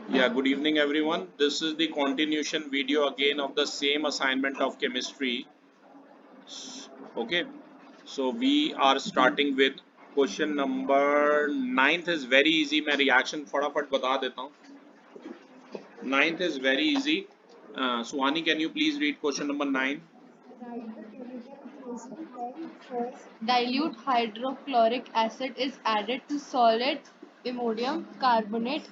Yeah, good evening everyone. This is the continuation video again of the same assignment of chemistry. Okay, so we are starting with question number ninth is very easy. मैं reaction फटाफट बता देता हूँ. Ninth is very easy. Suhani, can you please read question number 9? Write the chemical equation when first Dilute hydrochloric acid is added to solid ammonium carbonate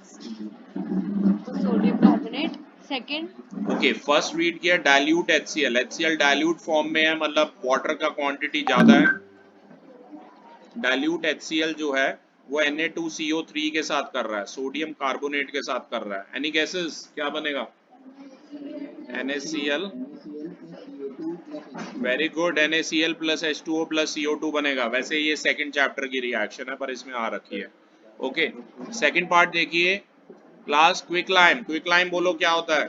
or sodium carbonate. Second, Okay, first read किया dilute HCl. HCl dilute form में है मतलब water का quantity ज़्यादा है. Dilute HCl जो है वो Na2CO3 के साथ कर रहा है, सोडियम कार्बोनेट के साथ कर रहा है. एनी गैसेस क्या बनेगा? NaCl. Very good. NaCl plus H2O plus CO2 बनेगा. वैसे ये सेकंड चैप्टर की रिएक्शन है पर इसमें आ रखी है. ओके, सेकंड पार्ट देखिए. Class quick lime. Quick lime बोलो क्या होता है?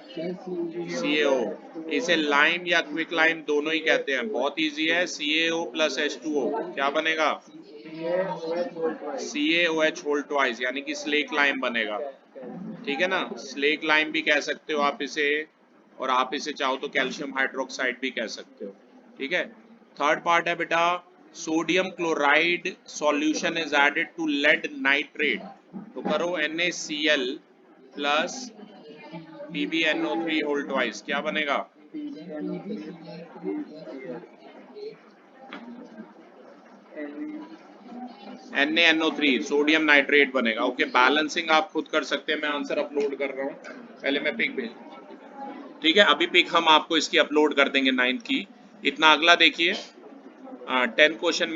CaO. इसे लाइम या क्विक लाइम दोनों ही कहते हैं. बहुत इजी है. CaO प्लस H2O क्या बनेगा? CaOH होल ट्वाइस यानी कि स्लेक लाइम बनेगा. ठीक है ना, स्लेक लाइम भी कह सकते हो आप इसे, और आप इसे चाहो तो कैल्शियम हाइड्रोक्साइड भी कह सकते हो. ठीक है. थर्ड पार्ट है बेटा, sodium chloride solution is added to lead nitrate. तो करो NaCl plus PbNO3 whole twice क्या बनेगा? NaNO3 सोडियम नाइट्रेट बनेगा. ओके, बैलेंसिंग आप खुद कर सकते हैं. मैं आंसर अपलोड कर रहा हूँ. पहले मैं पिक भेज. ठीक है, अभी पिक हम आपको इसकी अपलोड कर देंगे नाइन्थ की. इतना अगला देखिए. 10 क्वेश्चन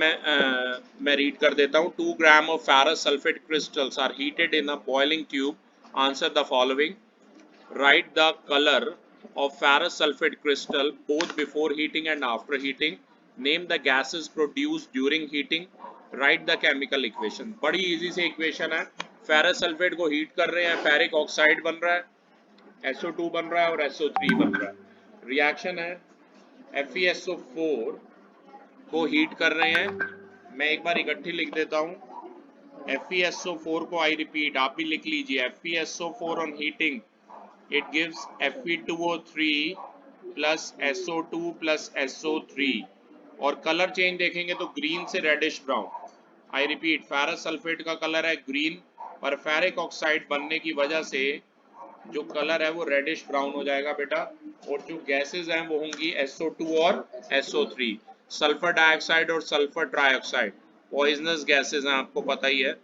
मैं रीड कर देता हूँ. 2 gram of ferrous sulphate crystals are heated in a boiling tube. Answer the following. Write the color of ferrous sulfate crystal both before heating and after heating. Name the gases produced during heating. Write the chemical equation. बड़ी easy से equation है. Ferrous sulphate को heat कर रहे हैं, ferric oxide बन रहा है, SO2 बन रहा है और SO3 बन रहा है. रिएक्शन है FeSO4 को हीट कर रहे हैं. मैं एक बार इकट्ठी लिख देता हूँ. FeSO4 को आई रिपीट, आप भी लिख लीजिए. FeSO4 on heating it gives Fe2O3 plus SO2 plus SO3. और कलर चेंज देखेंगे तो ग्रीन से reddish brown. I repeat, ferrous sulphate का कलर है ग्रीन, पर फेरिक ऑक्साइड बनने की वजह से जो कलर है वो रेडिश ब्राउन हो जाएगा बेटा. और जो गैसेस हैं वो होंगी SO2 और SO3. सल्फर डाइऑक्साइड और सल्फर ट्राइऑक्साइड पॉइजनस गैसेस हैं, आपको पता ही है.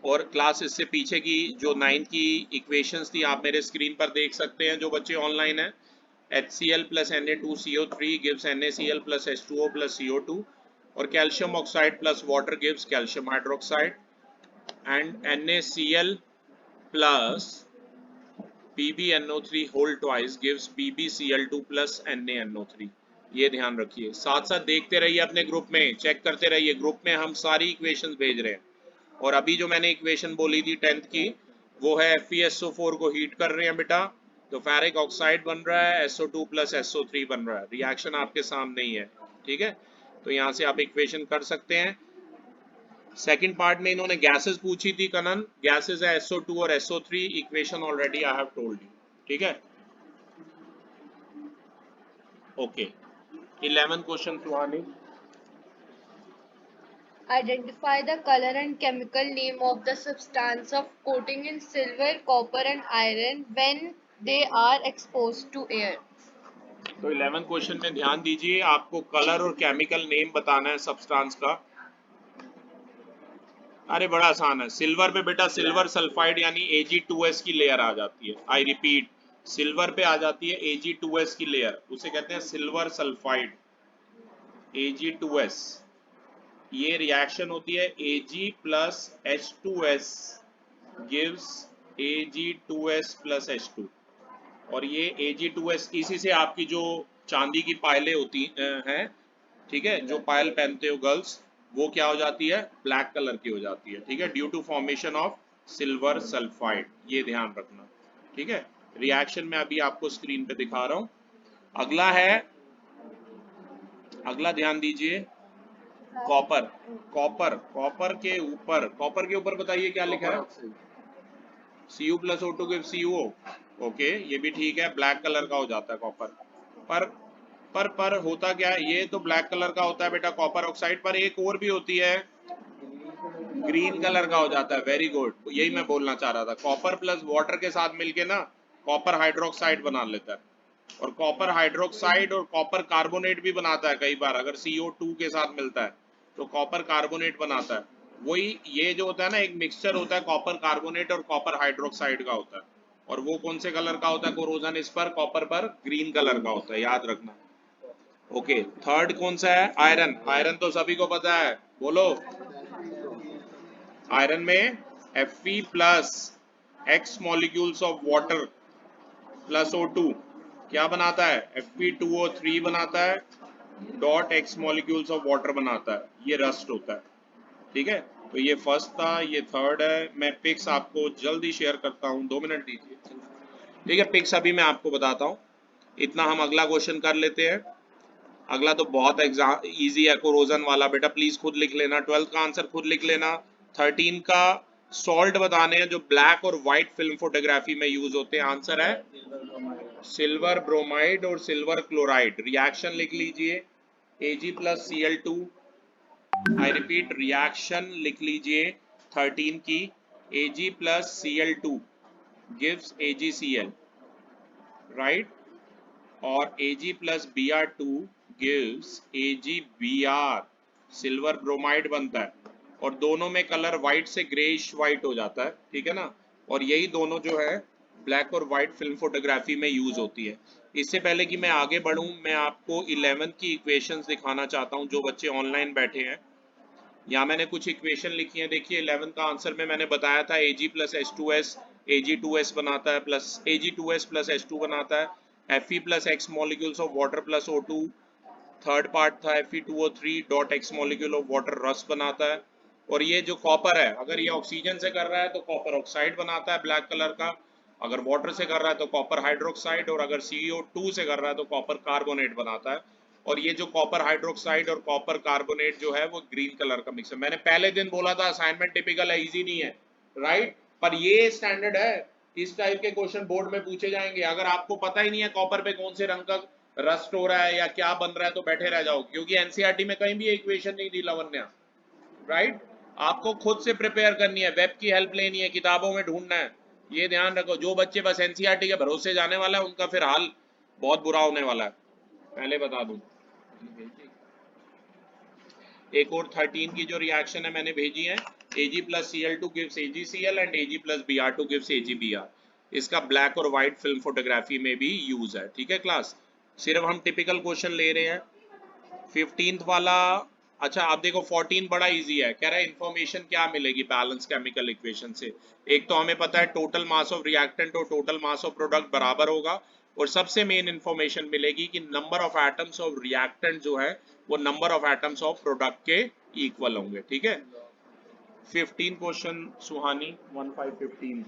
और क्लास इससे पीछे की जो 9th की इक्वेशंस थी आप मेरे स्क्रीन पर देख सकते हैं जो बच्चे ऑनलाइन हैं. HCl plus Na2CO3 gives NaCl plus H2O plus CO2 और calcium oxide plus water gives calcium hydroxide and NaCl plus PbNO3 whole twice gives PbCl2 plus NaNO3. ये ध्यान रखिए. साथ साथ देखते रहिए, अपने ग्रुप में चेक करते रहिए. ग्रुप में हम सारी इक्वेशंस भेज रहे हैं. और अभी जो मैंने इक्वेशन बोली थी 10th की, वो है FeSO4 को हीट कर रहे हैं बेटा, तो फेरिक ऑक्साइड बन रहा है, SO2 प्लस SO3 बन रहा है. रिएक्शन आपके सामने ही है. ठीक है, तो यहाँ से आप इक्वेशन कर सकते हैं. सेकंड पार्ट में इन्होंने गैसेस पूछी थी कनन. गैसेस है SO2 और SO3. Equation already I have told you. ठीक है. Okay, 11th question Suhani. identify the color and chemical name of the substance of coating in silver, copper, and iron when they are exposed to air. तो 11th question में ध्यान दीजिए, आपको colour और chemical name बताना है substance का. अरे बड़ा आसान है. सिल्वर पे बेटा सिल्वर सल्फाइड यानी Ag2S की लेयर आ जाती है. आई रिपीट, सिल्वर पे आ जाती है Ag2S की लेयर, उसे कहते हैं सिल्वर सल्फाइड. Ag2S, ये रिएक्शन होती है Ag plus H2S gives Ag2S plus H2. और ये Ag2S, इसी से आपकी जो चांदी की पायलें होती हैं, ठीक है, जो पायल पहनते हो गर्ल्स, वो क्या हो जाती है? ब्लैक कलर की हो जाती है. ठीक है, due to formation of silver sulphide. ये ध्यान रखना. ठीक है, रिएक्शन में अभी आपको स्क्रीन पे दिखा रहा हूं. अगला है, अगला ध्यान दीजिए, कॉपर कॉपर के ऊपर बताइए क्या लिखा है? Cu plus O2 give CuO। Okay, ये भी ठीक है, ब्लैक कलर का हो जाता है कॉपर। पर पर होता क्या है, ये तो ब्लैक कलर का होता है बेटा कॉपर ऑक्साइड, पर एक और भी होती है ग्रीन कलर का हो जाता है। वेरी गुड, यही मैं बोलना चाह रहा था। कॉपर प्लस वाटर के साथ मिलके ना कॉपर हाइड्रोक्साइड बना लेता है, और कॉपर हाइड्रोक्साइड और कॉपर कार्बोनेट भी बनाता है कई बार। अगर CO2 के साथ मिलता है तो कॉपर कार्बोनेट बनाता है। वही ये जो होता है ना, एक मिक्सचर होता है कॉपर कार्बोनेट और कॉपर हाइड्रोक्साइड का होता है, और वो कौन से कलर का होता है? कोरोजन इस पर कॉपर पर ग्रीन कलर का होता है, याद रखना। ओके, थर्ड कौन सा है? आयरन। आयरन तो सभी को पता है, बोलो। आयरन में Fe plus X molecules of water plus O2 क्या बनाता है? Fe2O3 बनाता है, dot X molecules of water बनाता है, ये रस्ट होता है। ठीक है, तो ये फर्स्ट था, ये थर्ड है। मैं पिक्स आपको जल्दी शेयर करता हूँ, 2 मिनट दीजिए। ठीक है, पिक्स अभी मैं आपको बताता हूँ, इतना हम अगला क्वेश्चन कर लेते हैं। अगला तो बहुत एग्जाम इजी है, कोरोजन वाला। बेटा प्लीज खुद लिख लेना, 12th का आंसर खुद लिख लेना। 13 का सॉल्ट बताने हैं जो ब्लैक और व्हाइट फिल्म फोटोग्राफी में यूज होते हैं। आंसर है सिल्वर ब्रोमाइड और सिल्वर क्लोराइड। रिएक्शन लिख लीजिए, Ag plus Cl2। I repeat, reaction लिख लीजिए 13 की, Ag plus Cl2 gives AgCl, right, और Ag plus Br2 gives AgBr, silver bromide बनता है, और दोनों में कलर व्हाइट से ग्रेइश व्हाइट हो जाता है। ठीक है ना, और यही दोनों जो है ब्लैक और व्हाइट फिल्म फोटोग्राफी में यूज होती है। इससे पहले कि मैं आगे बढ़ूं, मैं आपको 11th की इक्वेशंस दिखाना चाहता हूं, जो बच्चे ऑनलाइन बैठे हैं। यहाँ मैंने कुछ इक्वेशन लिखी है, देखिए 11th का आंसर में मैंने बताया था Ag प्लस H2S Ag2S बनाता है, प्लस Ag2S प्लस H2 बनाता है। Fe plus X molecules of water plus O2। Third part था Fe2O3 dot X molecule of water rust बनाता है। और ये जो कॉपर है, अगर ये ऑक्सीजन से कर रहा है तो कॉपर ऑक्साइड बनाता है ब्लैक कलर का, अगर वाटर से कर रहा है तो कॉपर हाइड्रोक्साइड, और अगर CO2 से कर रहा है तो कॉपर कार्बोनेट बनाता है। और ये जो कॉपर हाइड्रोक्साइड और कॉपर कार्बोनेट जो है वो ग्रीन कलर का मिक्स है। मैंने पहले दिन बोला था असाइनमेंट टिपिकल है, इजी नहीं है, राइट, पर ये स्टैंडर्ड है। इस टाइप के क्वेश्चन बोर्ड में पूछे जाएंगे। अगर आपको पता ही नहीं है कॉपर पे कौन से रंग का रस्ट हो रहा है या क्या बन रहा है तो बैठे रह जाओ, क्योंकि एनसीईआरटी में कहीं भी इक्वेशन नहीं दी लावण्या, राइट। आपको खुद से प्रिपेयर करनी है, वेब की हेल्प लेनी है, किताबों में ढूंढना है। ये ध्यान रखो, जो बच्चे बस एनसीईआरटी के भरोसे जाने वाला है उनका फिर हाल बहुत बुरा होने वाला है, पहले बता दूं। एक और 13 की जो रिएक्शन है मैंने भेजी है, Ag plus Cl2 gives AgCl and Ag plus Br2 gives AgBr। इसका ब्लैक और व्हाइट फिल्म फोटोग्राफी में भी यूज है। ठीक है क्लास, सिर्फ हम टिपिकल क्वेश्चन ले रहे हैं। 15th वाला, अच्छा आप देखो 14 बड़ा इजी है, कह रहा है इंफॉर्मेशन क्या मिलेगी बैलेंस केमिकल इक्वेशन से। एक तो हमें पता है टोटल मास ऑफ रिएक्टेंट और टोटल मास ऑफ प्रोडक्ट बराबर होगा, और सबसे मेन इंफॉर्मेशन मिलेगी कि number of atoms of reactant जो है वो number of atoms of product के इक्वल होंगे। ठीक है, 15 question Suhani 1515।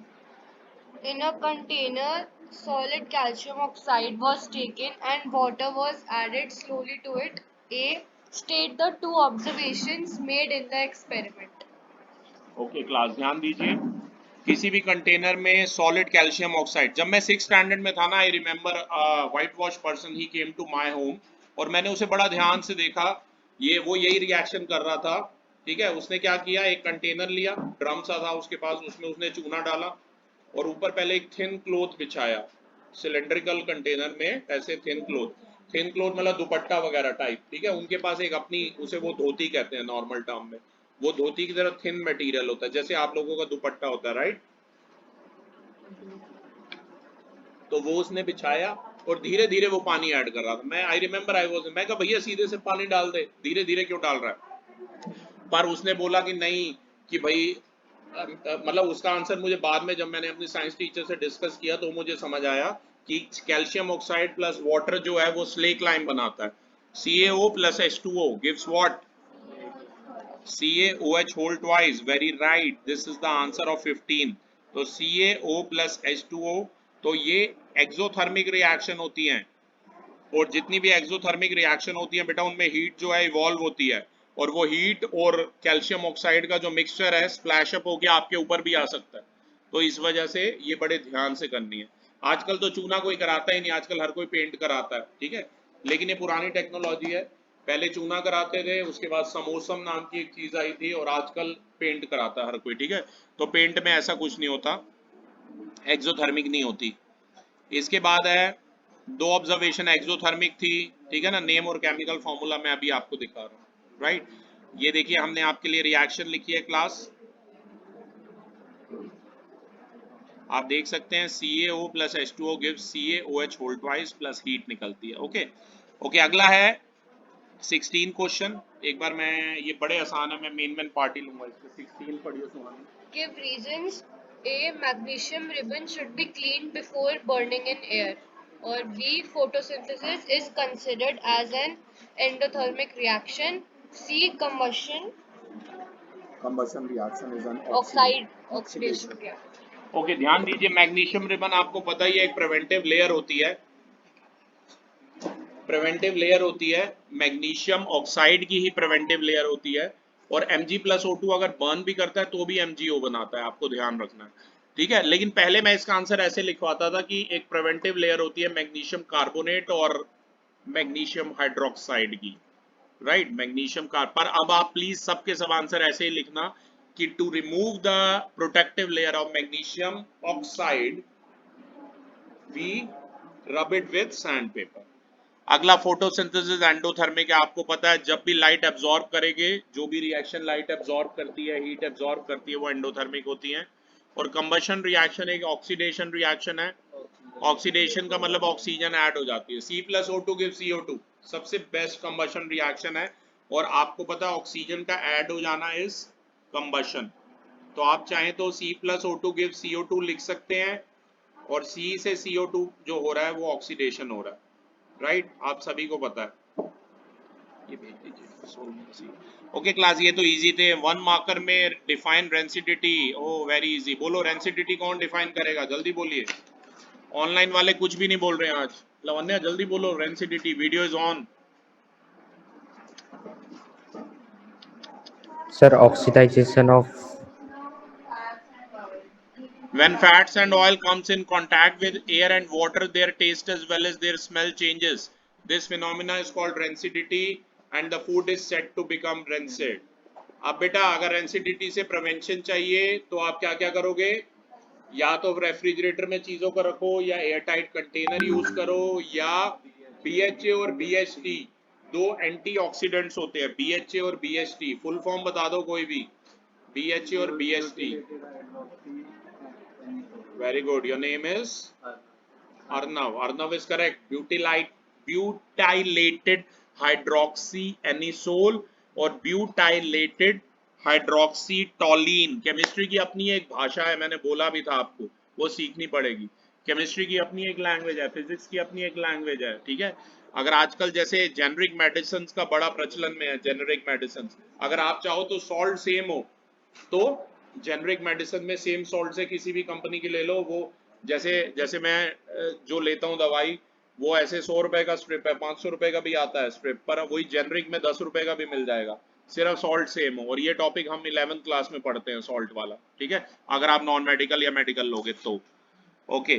In a container, solid calcium oxide was taken and water was added slowly to it. A. State the two observations made in the experiment. Okay class ध्यान दीजिए, किसी भी container में solid calcium oxide, जब मैं 6th standard में था ना, I remember white wash person he came to my home, और मैंने उसे बड़ा ध्यान से देखा, ये वो यही रिएक्शन कर रहा था। ठीक है, उसने क्या किया, एक कंटेनर लिया, ड्रम सा था उसके पास, उसमें उसने चूना डाला, और ऊपर पहले एक थिन क्लोथ बिछाया, सिलेंड्रिकल कंटेनर में ऐसे थिन क्लोथ मतलब दुपट्टा वगैरह टाइप। ठीक है, उनके पास एक अपनी, उसे वो धोती कहते हैं नॉर्मल टर्म में, वो धोती की तरह थिन मटेरियल होता है जैसे आप लोगों का दुपट्टा होता है, राइट। तो वो उसने बिछाया और धीरे धीरे वो पानी ऐड कर रहा था। मैं आई रिमेम्बर आई वाज, मैं कहा भैया सीधे से पानी डाल दे, धीरे धीरे क्यों डाल रहा है? पर उसने बोला कि नहीं, कि भाई मतलब उसका आंसर मुझे बाद में जब मैंने अपनी साइंस टीचर से डिस्कस किया तो मुझे समझ आया कि कैल्शियम ऑक्साइड प्लस वाटर जो है वो स्लेक लाइम बनाता है। CaO plus H2O gives what? CaOH whole twice, very right, this is the answer of 15। तो CaO प्लस H2O, तो ये एक्सोथर्मिक रिएक्शन होती हैं, और जितनी भी एक्सोथर्मिक रिएक्शन होती है बेटा उनमें हीट जो है इवॉल्व होती है, और वो हीट और कैल्शियम ऑक्साइड का जो मिक्सचर है स्प्लैश अप होके आपके ऊपर भी आ सकता है। तो इस वजह से ये बड़े ध्यान से करनी है। आजकल तो चूना कोई कराता ही नहीं, आजकल हर कोई पेंट कराता है, ठीक है, लेकिन ये पुरानी टेक्नोलॉजी है। पहले चूना कराते थे, उसके बाद समोसम नाम की एक चीज आई थी, और आजकल पेंट कराता है हर कोई, ठीक है। तो पेंट में ऐसा कुछ नहीं होता, एक्सोथर्मिक नहीं होती। इसके बाद है दो ऑब्जर्वेशन एक्सोथर्मिक थी, ठीक है ना, नेम और केमिकल फॉर्मूला मैं अभी आपको दिखा रहा हूँ, राइट। ये देखिए हमने आपके लिए रिएक्शन लिखी है क्लास, आप देख सकते हैं CaO plus H2O gives CaOH whole twice plus heat निकलती है। ओके ओके, अगला है 16 क्वेश्चन। एक बार मैं, ये बड़े आसान है, मैं मेन पार्ट ही लूंगा इसके। 16 पढ़िए सुहानी। Give reasons. A. Magnesium ribbon should be cleaned before burning in air. Or B. Photosynthesis is considered as an endothermic reaction. C. Combustion. Combustion reaction is an Oxidation reaction. Okay, ध्यान दीजिए, magnesium ribbon आपको पता ही है एक preventive layer होती है, preventive layer होती है, मैग्नीशियम ऑक्साइड की ही प्रिवेंटिव लेयर होती है। और Mg+O2 अगर बर्न भी करता है तो भी MgO बनाता है, आपको ध्यान रखना है, ठीक है। लेकिन पहले मैं इसका आंसर ऐसे लिखवाता था कि एक प्रिवेंटिव लेयर होती है मैग्नीशियम कार्बोनेट और मैग्नीशियम हाइड्रोक्साइड की, राइट, मैग्नीशियम कार। पर अब आप प्लीज सबके सब आंसर ऐसे ही लिखना कि to remove the protective layer of magnesium oxide we rub it with sand paper. अगला फोटोसिंथेसिस एंडोथर्मिक है, आपको पता है जब भी लाइट एब्जॉर्ब करेंगे, जो भी रिएक्शन लाइट एब्जॉर्ब करती है, हीट एब्जॉर्ब करती है, वो एंडोथर्मिक होती है। और कंबशन रिएक्शन एक ऑक्सीडेशन रिएक्शन है, ऑक्सीडेशन का मतलब ऑक्सीजन ऐड हो जाती है। C+O2 गिव्स CO2 सबसे बेस्ट कंबशन रिएक्शन है, और आपको पता है ऑक्सीजन का ऐड हो जाना इज कंबशन। तो आप चाहें तो C+O2 गिव्स CO2 लिख सकते हैं, और C से CO2 जो हो रहा है वो ऑक्सीडेशन हो रहा है, राइट, आप सभी को पता है। ये भेज दीजिए। ओके क्लास, ये तो इजी थे। 1 मार्कर में डिफाइन रेंसिडिटी, ओ वेरी इजी। बोलो रेंसिडिटी कौन डिफाइन करेगा, जल्दी बोलिए। ऑनलाइन वाले कुछ भी नहीं बोल रहे हैं आज। लवन्या जल्दी बोलो rancidity, video is on. Sir, oxidization of When fats and oil comes in contact with air and water, their taste as well as their smell changes. This phenomena is called rancidity and the food is said to become rancid. अब बेटा अगर rancidity से prevention चाहिए तो आप क्या क्या करोगे, या तो रेफ्रिजरेटर में चीजों को रखो, या एयरटाइट कंटेनर यूज करो, या BHA और BHT दो एंटीऑक्सीडेंट्स होते हैं। BHA और BHT फुल फॉर्म बता दो कोई भी, BHA और BHT। Very good. Your name is Arnav. Arnav is correct. Butylated hydroxyanisole और butylated hydroxytoluene। केमिस्ट्री की अपनी एक भाषा है, मैंने बोला भी था आपको, वो सीखनी पड़ेगी। केमिस्ट्री की अपनी एक लैंग्वेज है, फिजिक्स की अपनी एक लैंग्वेज है, ठीक है। अगर आजकल जैसे जेनरिक मेडिसिन का बड़ा प्रचलन में है, जेनरिक मेडिसिन, अगर आप चाहो तो सॉल्ट सेम हो तो जेनरिक मेडिसिन में सेम सॉल्ट से किसी भी कंपनी की ले लो, वो जैसे जैसे मैं जो लेता हूँ दवाई, वो ऐसे 100 रुपए का स्ट्रिप है, 500 रुपए का भी आता है स्ट्रिप, पर वही जेनरिक में 10 रुपए का भी मिल जाएगा, सिर्फ सॉल्ट सेम हो। और ये टॉपिक हम 11th क्लास में पढ़ते हैं, सॉल्ट वाला, ठीक है, अगर आप नॉन मेडिकल या मेडिकल लोगे तो। ओके,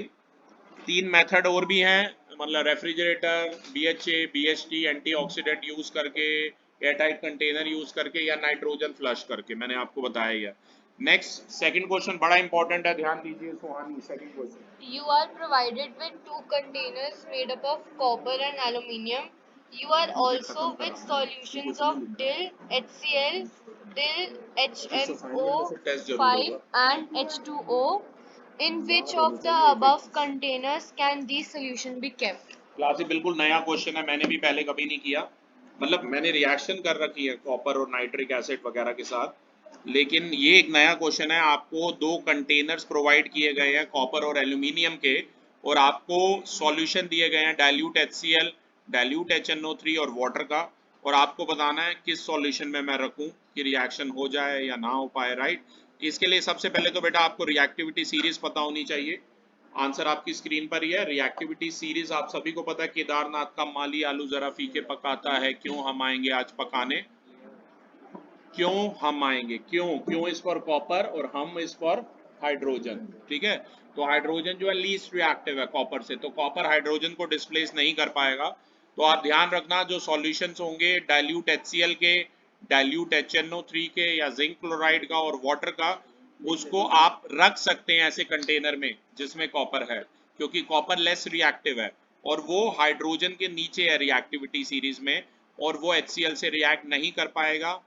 3 मेथड और भी हैं, मतलब refrigerator, BHA BHT antioxidant use करके, एयरटाइट कंटेनर यूज करके, या नाइट्रोजन फ्लश करके, मैंने आपको बताया ही है। नेक्स्ट सेकंड क्वेश्चन बड़ा इंपॉर्टेंट है, ध्यान दीजिए Suhani. Second question, You are provided with 2 containers made up of copper and aluminium. You are also with solutions of DIL, HCl, DIL, HNO5 and H2O. In which of the above containers can these solution be kept? Class ये बिल्कुल नया question है, मैंने भी पहले कभी नहीं किया, मतलब मैंने रिएक्शन कर रखी है कॉपर और नाइट्रिक एसिड वगैरह के साथ, लेकिन ये एक नया क्वेश्चन है। आपको 2 कंटेनर्स प्रोवाइड किए गए हैं कॉपर और एल्यूमिनियम के, और आपको सॉल्यूशन दिए गए हैं डाइल्यूट HCl, डाइल्यूट HNO3 और वाटर का, और आपको बताना है किस सॉल्यूशन में मैं रखूं कि रिएक्शन हो जाए या ना हो पाए, राइट। इसके लिए सबसे पहले तो बेटा आपको रिएक्टिविटी सीरीज पता होनी चाहिए। आंसर आपकी स्क्रीन पर ही है, रिएक्टिविटी सीरीज आप सभी को पता है। केदारनाथ का माली आलू जरा फीके पकाता है, क्यों हम आएंगे आज पकाने। क्यों हम आएंगे, क्यों इज फॉर कॉपर और हम इज फॉर हाइड्रोजन, ठीक है। तो हाइड्रोजन जो है लीस्ट रिएक्टिव है कॉपर से, तो कॉपर हाइड्रोजन को डिस्प्लेस नहीं कर पाएगा। तो आप ध्यान रखना जो सॉल्यूशंस होंगे डाइल्यूट HCl के, डाइल्यूट HNO3 के या जिंक क्लोराइड का और वाटर का, उसको आप रख सकते हैं ऐसे कंटेनर में जिसमें कॉपर है, क्योंकि कॉपर लेस रिएक्टिव है और वो हाइड्रोजन के नीचे है रिएक्टिविटी सीरीज में, और वो HCl से रिएक्ट नहीं कर पाएगा,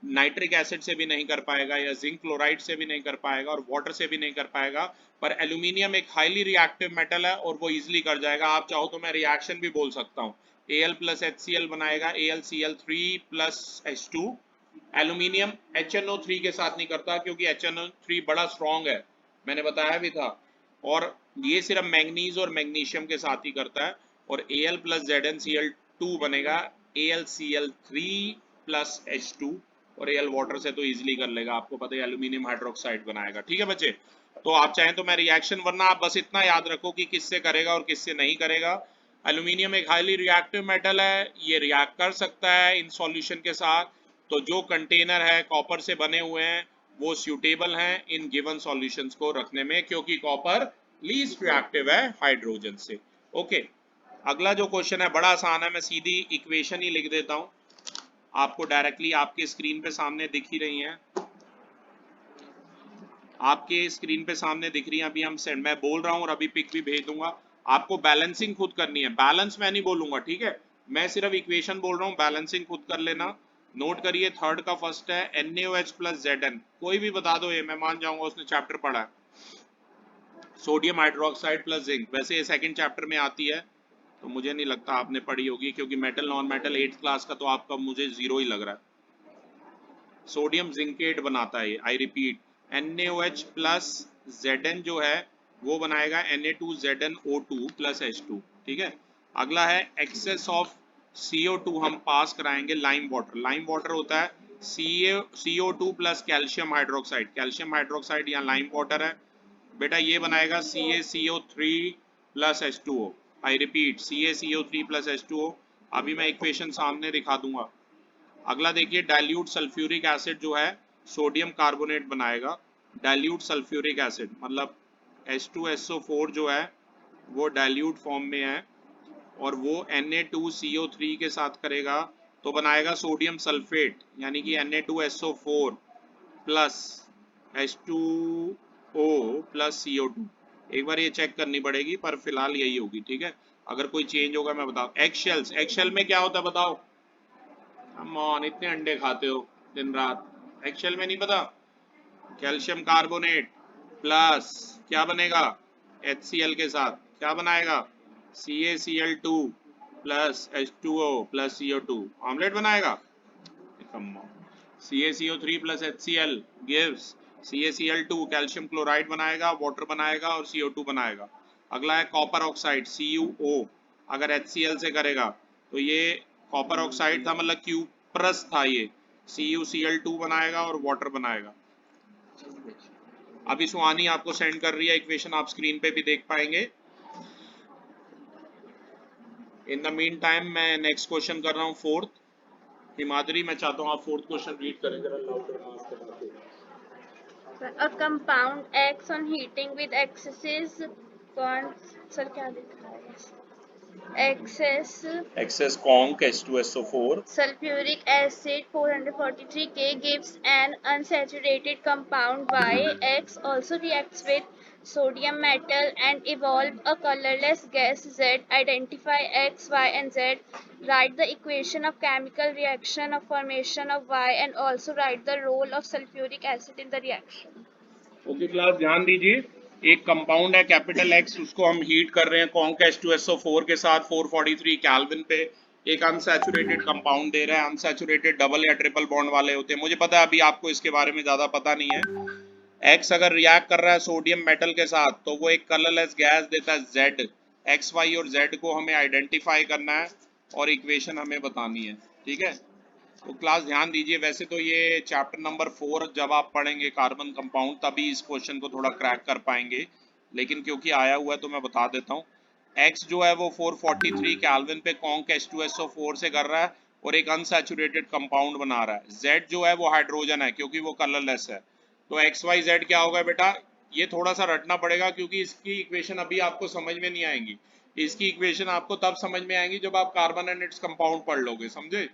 नाइट्रिक एसिड से भी नहीं कर पाएगा या जिंक क्लोराइड से भी नहीं कर पाएगा और वाटर से भी नहीं कर पाएगा। पर एल्यूमिनियम एक हाईली रिएक्टिव मेटल है और वो इजीली कर जाएगा। आप चाहो तो मैं रिएक्शन भी बोल सकता हूँ, Al प्लस HCl बनाएगा AlCl3 plus H2। Aluminium HNO3 के साथ नहीं करता क्योंकि HNO3 बड़ा स्ट्रॉन्ग है, मैंने बताया भी था, और ये सिर्फ मैंगनीज और मैग्नीशियम के साथ ही करता है। और Al प्लस ZnCl2 बनेगा AlCl3 प्लस H2, और Al वाटर से तो इजीली कर लेगा, आपको पता है एल्यूमिनियम हाइड्रोक्साइड बनाएगा, ठीक है बच्चे। तो आप चाहें तो मैं रिएक्शन, वरना आप बस इतना याद रखो कि किससे करेगा और किससे नहीं करेगा। एल्यूमिनियम एक हाईली रिएक्टिव मेटल है, ये रिएक्ट कर सकता है इन सॉल्यूशन के साथ, तो जो कंटेनर है कॉपर से बने हुए हैं वो सूटेबल हैं इन गिवन सॉल्यूशंस को रखने में, क्योंकि कॉपर लीस्ट रिएक्टिव है हाइड्रोजन से। ओके, अगला जो क्वेश्चन है बड़ा आसान है, मैं सीधी इक्वेशन ही लिख देता हूं, आपको डायरेक्टली आपके स्क्रीन पे सामने दिख ही रही हैं, आपके स्क्रीन पे सामने दिख रही हैं। अभी हम सेंड, मैं बोल रहा हूं और अभी पिक भी भेज दूंगा, आपको बैलेंसिंग खुद करनी है, बैलेंस मैं नहीं बोलूंगा, ठीक है, मैं सिर्फ इक्वेशन बोल रहा हूं, बैलेंसिंग खुद कर लेना। नोट करिए, थर्ड का फर्स्ट है NaOH प्लस Zn, कोई भी बता दो ये मैं मान जाऊंगा उसने चैप्टर पढ़ा है। सोडियम हाइड्रोक्साइड प्लस जिंक, वैसे ये सेकंड चैप्टर में आती है तो मुझे नहीं लगता आपने पढ़ी होगी, क्योंकि metal non metal 8th class का तो आपका मुझे जीरो ही लग रहा है। सोडियम जिंकेट बनाता है ये, I repeat, NaOH plus Zn जो है वो बनाएगा Na2ZnO2 प्लस H2, ठीक है। अगला है एक्सेस ऑफ CO2, हम पास कराएंगे लाइम वाटर, लाइम वाटर होता है CO2 plus calcium hydroxide, calcium hydroxide या लाइम वाटर है बेटा, ये बनाएगा CaCO3 plus H2O, I repeat CaCO3 plus H2O। अभी मैं इक्वेशन सामने दिखा दूंगा। अगला देखिए, डाइल्यूट सल्फ्यूरिक एसिड जो है सोडियम कार्बोनेट बनाएगा, डाइल्यूट सल्फ्यूरिक एसिड मतलब H2SO4 जो है वो डाइल्यूट फॉर्म में है और वो Na2CO3 के साथ करेगा तो बनाएगा सोडियम सल्फेट, यानी कि Na2SO4 plus H2O plus CO2। एक बार ये चेक करनी पड़ेगी पर फिलहाल यही होगी, ठीक है, अगर कोई चेंज होगा मैं बताऊँ। एगशेल्स, एगशेल में क्या होता है बताओ, कम इतने अंडे खाते हो दिन रात, एगशेल में नहीं पता, कैल्शियम कार्बोनेट प्लस क्या बनेगा HCl के साथ क्या बनाएगा CaCl2 plus H2O plus CO2, omelette बनाएगा। CaCO3 plus HCl gives CaCl2, calcium chloride बनाएगा, वाटर बनाएगा और CO2 बनाएगा। अगला है कॉपर ऑक्साइड CuO, अगर HCl से करेगा तो ये कॉपर ऑक्साइड था मतलब क्यूप्रस था, ये CuCl2 बनाएगा और वाटर बनाएगा। अभी सुहानी आपको सेंड कर रही है इक्वेशन, आप स्क्रीन पे भी देख पाएंगे। इन द मीन टाइम मैं नेक्स्ट क्वेश्चन कर रहा हूँ फोर्थ। हिमाद्री, मैं चाहता हूँ आप फोर्थ क्वेश्चन रीड करें जरा loud. A compound acts on heating with excesses sir क्या लिखा है, excess conc H2SO4 sulfuric acid 443 K gives an unsaturated compound Y. X also reacts with sodium metal and evolve a colorless gas Z. Identify X, Y and Z. Write the equation of chemical reaction of formation of Y and also write the role of sulfuric acid in the reaction. Okay class, ध्यान दीजिए, एक compound है capital X, उसको हम heat कर रहे हैं conc H2SO4 के साथ 443 केल्विन पे, एक अनसैचुरेटेड कंपाउंड दे रहा है, अनसैचुरेटेड डबल या ट्रिपल बॉन्ड वाले होते हैं, मुझे पता है अभी आपको इसके बारे में ज्यादा पता नहीं है। X अगर रिएक्ट कर रहा है सोडियम मेटल के साथ तो वो एक कलरलेस गैस देता है Z, X, Y और Z को हमें आइडेंटिफाई करना है और इक्वेशन हमें बतानी है, ठीक है। तो क्लास ध्यान दीजिए, वैसे तो ये चैप्टर नंबर 4 जब आप पढ़ेंगे कार्बन कंपाउंड तभी इस क्वेश्चन को थोड़ा क्रैक कर पाएंगे, लेकिन क्योंकि आया हुआ है तो मैं बता देता हूँ। X जो है वो 443 केल्विन पे कॉन्क H2SO4 से कर रहा है और एक अनसैचुरेटेड कंपाउंड बना रहा है। Z जो है वो हाइड्रोजन है क्योंकि वो कलरलेस है। तो XYZ क्या होगा बेटा, ये थोड़ा सा रटना पड़ेगा क्योंकि इसकी इक्वेशन अभी आपको समझ में नहीं आएंगी। इसकी इक्वेशन आपको तब समझ में आएंगी जब आप कार्बन एंड इट्स कंपाउंड पढ़ लोगे, समझे।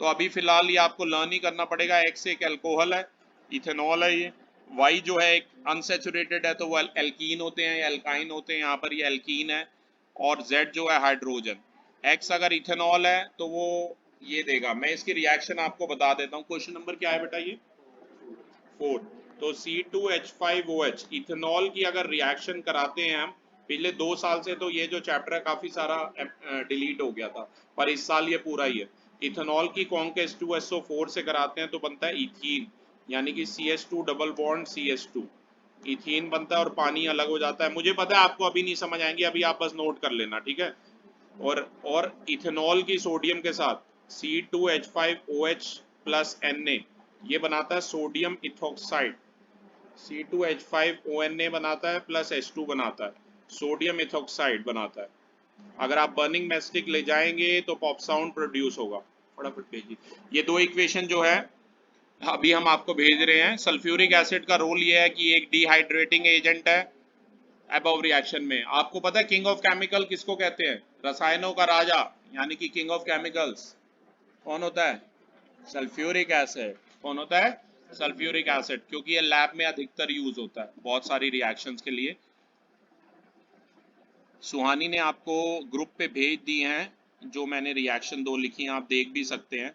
तो अभी फिलहाल ये आपको लर्न ही करना पड़ेगा। X एक एल्कोहल है, इथेनॉल है ये। Y जो है एक अनसैचुरेटेड है तो वो एल्कीन होते हैं या एल्काइन होते हैं, यहाँ पर ये एल्कीन है। और Z जो है हाइड्रोजन। X अगर इथेनॉल है तो वो ये देगा। मैं इसकी रिएक्शन आपको बता देता हूँ। क्वेश्चन नंबर क्या है बेटा, ये 4। तो C2H5OH इथेनॉल की अगर रिएक्शन कराते हैं हम, पिछले 2 साल से तो ये जो चैप्टर है काफी सारा डिलीट हो गया था, पर इस साल ये पूरा ही है। इथेनॉल की कौन के H2SO4 से कराते हैं तो बनता है इथीन, यानी कि CH2 double bond CH2 ethene बनता है और पानी अलग हो जाता है। मुझे पता है आपको अभी नहीं समझ आएंगी, अभी आप बस नोट कर लेना, ठीक है। और इथेनॉल की सोडियम के साथ C2H5OH प्लस Na ये बनाता है सोडियम इथोक्साइड। C2H5ONa बनाता है प्लस H2 बनाता है, सोडियम इथोक्साइड बनाता है। अगर आप बर्निंग मैस्टिक ले जाएंगे तो पॉप साउंड प्रोड्यूस होगा। फटाफट भेजिए। ये 2 इक्वेशन जो है अभी हम आपको भेज रहे हैं। सल्फ्यूरिक एसिड का रोल ये है कि एक डिहाइड्रेटिंग एजेंट है अबव रिएक्शन में। आपको पता है किंग ऑफ केमिकल किसको कहते हैं? रसायनों का राजा, यानी कि किंग ऑफ केमिकल्स कौन होता है? Sulphuric acid. कौन होता है? सल्फ्यूरिक एसिड, क्योंकि ये लैब में अधिकतर यूज होता है बहुत सारी रिएक्शंस के लिए। सुहानी ने आपको ग्रुप पे भेज दी हैं जो मैंने रिएक्शन 2 लिखी हैं, आप देख भी सकते हैं।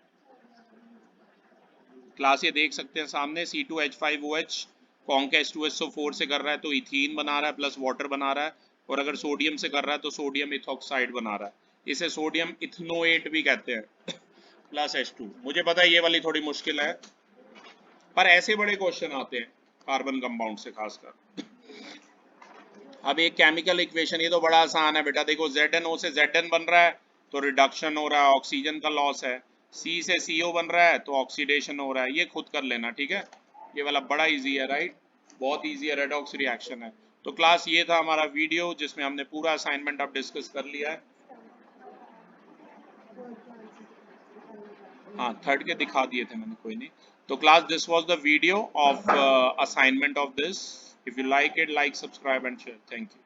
क्लास ये देख सकते हैं सामने। C2H5OH कॉन्क H2SO4 से कर रहा है तो इथीन बना रहा है प्लस वाटर बना रहा है, और अगर सोडियम से कर रहा है तो सोडियम इथोक्साइड बना रहा है। इसे सोडियम इथनोएट भी कहते हैं प्लस H2। मुझे पता है ये वाली थोड़ी मुश्किल है, पर ऐसे बड़े क्वेश्चन आते हैं कार्बन कंपाउंड से खासकर। अब एक केमिकल इक्वेशन, ये तो बड़ा आसान है बेटा। देखो ZnO से Zn बन रहा है तो रिडक्शन हो रहा है, ऑक्सीजन का लॉस है। C से CO बन रहा है तो ऑक्सीडेशन हो रहा है। ये खुद कर लेना, ठीक है। ये वाला बड़ा इजी है, राइट, बहुत इजी है, रेडॉक्स रिएक्शन है। तो क्लास ये था हमारा वीडियो जिसमें हमने पूरा असाइनमेंट अब डिस्कस कर लिया है। हाँ, थर्ड के दिखा दिए थे मैंने, कोई नहीं। तो class this was the video of assignment of this. If you like it, like, subscribe and share. Thank you.